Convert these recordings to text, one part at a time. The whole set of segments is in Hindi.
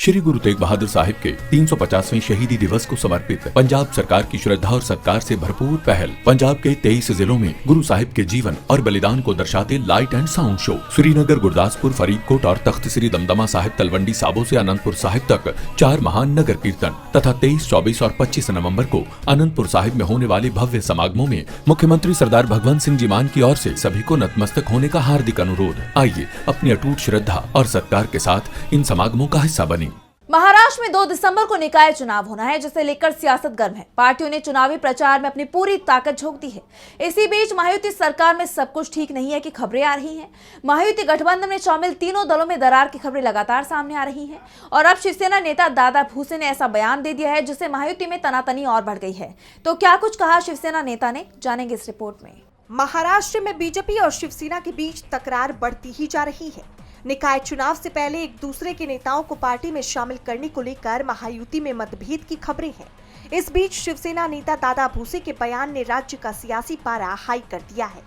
श्री गुरु तेग बहादुर साहिब के 350वें शहीदी दिवस को समर्पित पंजाब सरकार की श्रद्धा और सत्कार से भरपूर पहल। पंजाब के 23 जिलों में गुरु साहिब के जीवन और बलिदान को दर्शाते light and sound show Srinagar, Gurdaspur, Faridkot और तख्त श्री दमदमा साहिब, तलवंडी साबो से अनंतपुर साहिब तक 4 महान नगर कीर्तन तथा 23, 24 और 25 नवम्बर को अनंतपुर साहिब में होने वाले भव्य समागमों में मुख्यमंत्री सरदार भगवंत सिंह जी मान की ओर से सभी को नतमस्तक होने का हार्दिक अनुरोध। आइए अपनी अटूट श्रद्धा और सत्कार के साथ इन समागमों का हिस्सा बने। महाराष्ट्र में 2 दिसंबर को निकाय चुनाव होना है, जिसे लेकर सियासत गर्म है। पार्टियों ने चुनावी प्रचार में अपनी पूरी ताकत झोंक दी है। इसी बीच महायुति सरकार में सब कुछ ठीक नहीं है की खबरें आ रही हैं। महायुति गठबंधन में शामिल तीनों दलों में दरार की खबरें लगातार सामने आ रही हैं और अब शिवसेना नेता दादा भूसे ने ऐसा बयान दे दिया है जिससे महायुति में तनातनी और बढ़ गई है। तो क्या कुछ कहा शिवसेना नेता ने, जानेंगे इस रिपोर्ट में। महाराष्ट्र में बीजेपी और शिवसेना के बीच तकरार बढ़ती ही जा रही है। निकाय चुनाव से पहले एक दूसरे के नेताओं को पार्टी में शामिल करने को लेकर महायुति में मतभेद की खबरें हैं। इस बीच शिवसेना नेता दादा भूसे के बयान ने राज्य का सियासी पारा हाई कर दिया है।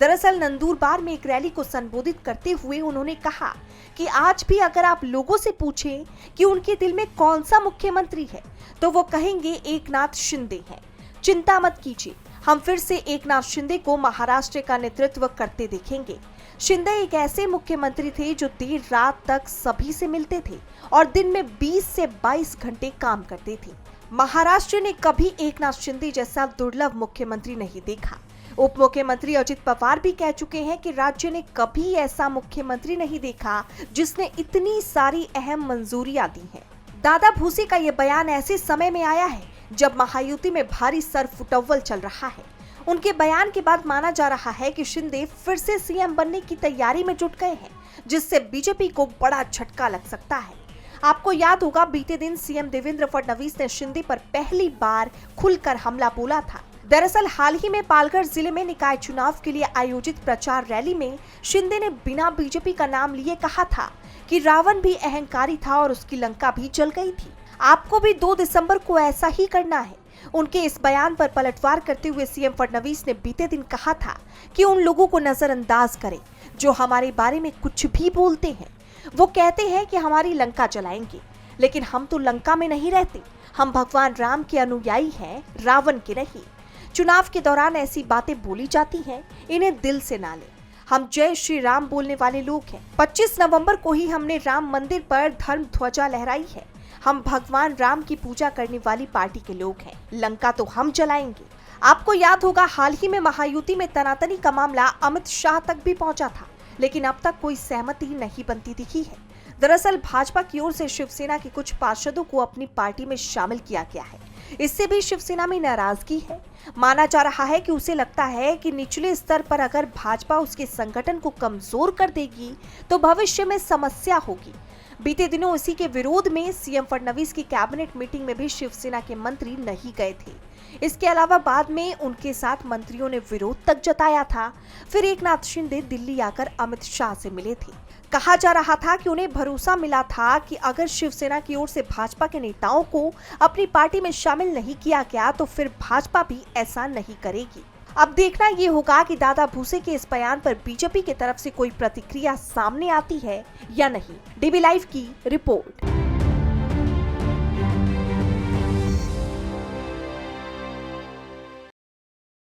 दरअसल नंदुरबार में एक रैली को संबोधित करते हुए उन्होंने कहा कि आज भी अगर आप लोगों से पूछें कि उनके दिल में कौन सा मुख्यमंत्री है तो वो कहेंगे एकनाथ शिंदे हैं। चिंता मत कीजिए, हम फिर से एकनाथ शिंदे को महाराष्ट्र का नेतृत्व करते देखेंगे। शिंदे एक ऐसे मुख्यमंत्री थे जो देर रात तक सभी से मिलते थे और दिन में 20 से 22 घंटे काम करते थे। महाराष्ट्र ने कभी एकनाथ शिंदे जैसा दुर्लभ मुख्यमंत्री नहीं देखा। उप मुख्यमंत्री अजित पवार भी कह चुके हैं कि राज्य ने कभी ऐसा मुख्यमंत्री नहीं देखा जिसने इतनी सारी अहम मंजूरियां दी हैं। दादा भूसे का ये बयान ऐसे समय में आया है जब महायुति में भारी सरफुटव्वल चल रहा है। उनके बयान के बाद माना जा रहा है कि शिंदे फिर से सीएम बनने की तैयारी में जुट गए हैं, जिससे बीजेपी को बड़ा झटका लग सकता है। आपको याद होगा, बीते दिन सीएम देवेंद्र फडणवीस ने शिंदे पर पहली बार खुलकर हमला बोला था। दरअसल हाल ही में पालघर जिले में निकाय चुनाव के लिए आयोजित प्रचार रैली में शिंदे ने बिना बीजेपी का नाम लिए कहा था कि रावण भी अहंकारी था और उसकी लंका भी जल गई थी। आपको भी 2 दिसंबर को ऐसा ही करना है। उनके इस बयान पर पलटवार करते हुए सीएम फडणवीस ने बीते दिन कहा था कि उन लोगों को नजरअंदाज करें जो हमारे बारे में कुछ भी बोलते हैं। वो कहते हैं कि हमारी लंका जलाएंगे, लेकिन हम तो लंका में नहीं रहते। हम भगवान राम के अनुयायी हैं, रावण के नहीं। चुनाव के दौरान ऐसी बातें बोली जाती हैं, इन्हें दिल से ना लें। हम जय श्री राम बोलने वाले लोग हैं। 25 नवंबर को ही हमने राम मंदिर पर धर्म ध्वजा लहराई है। हम भगवान राम की पूजा करने वाली पार्टी के लोग हैं। लंका तो हम जलाएंगे। आपको याद होगा, हाल ही में महायुति में तनातनी का मामला अमित शाह तक भी पहुंचा था, लेकिन अब तक कोई सहमति नहीं बनती दिखी है। दरअसल भाजपा की ओर से शिवसेना के कुछ पार्षदों को अपनी पार्टी में शामिल किया गया है। इससे भी शिवसेना में नाराजगी है। माना जा रहा है कि उसे लगता है कि निचले स्तर पर अगर भाजपा उसके संगठन को कमजोर कर देगी तो भविष्य में समस्या होगी। बीते दिनों इसी के विरोध में सीएम फडणवीस की कैबिनेट मीटिंग में भी शिवसेना के मंत्री नहीं गए थे। इसके अलावा बाद में उनके साथ मंत्रियों ने विरोध तक जताया था। फिर एकनाथ शिंदे दिल्ली आकर अमित शाह से मिले थे। कहा जा रहा था कि उन्हें भरोसा मिला था कि अगर शिवसेना की ओर से भाजपा के नेताओं को अपनी पार्टी में शामिल नहीं किया गया तो फिर भाजपा भी ऐसा नहीं करेगी। अब देखना ये होगा कि दादा भूसे के इस बयान पर बीजेपी की तरफ से कोई प्रतिक्रिया सामने आती है या नहीं। डीबी लाइव की रिपोर्ट।